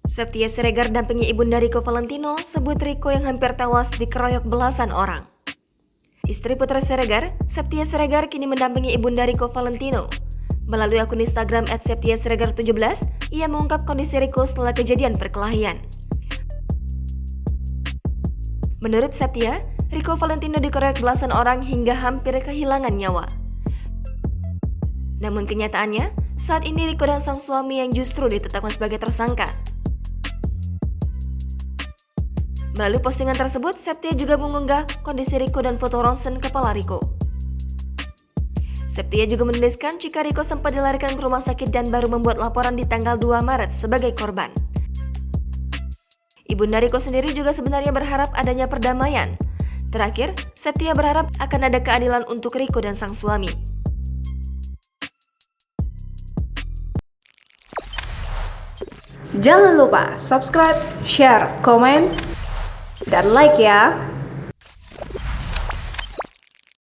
Septia Siregar dampingi ibunda Rico Valentino sebut Rico yang hampir tewas dikeroyok belasan orang. Istri putra Siregar, Septia Siregar kini mendampingi ibunda Rico Valentino. Melalui akun Instagram @septiasiregar17, ia mengungkap kondisi Rico setelah kejadian perkelahian. Menurut Septia, Rico Valentino dikeroyok belasan orang hingga hampir kehilangan nyawa. Namun kenyataannya, saat ini Rico dan sang suami yang justru ditetapkan sebagai tersangka. Melalui postingan tersebut, Septia juga mengunggah kondisi Rico dan foto ronsen kepala Rico. Septia juga menuliskan jika Rico sempat dilarikan ke rumah sakit dan baru membuat laporan di tanggal 2 Maret sebagai korban. Ibunda Rico sendiri juga sebenarnya berharap adanya perdamaian. Terakhir, Septia berharap akan ada keadilan untuk Rico dan sang suami. Jangan lupa subscribe, share, komen, dan like ya.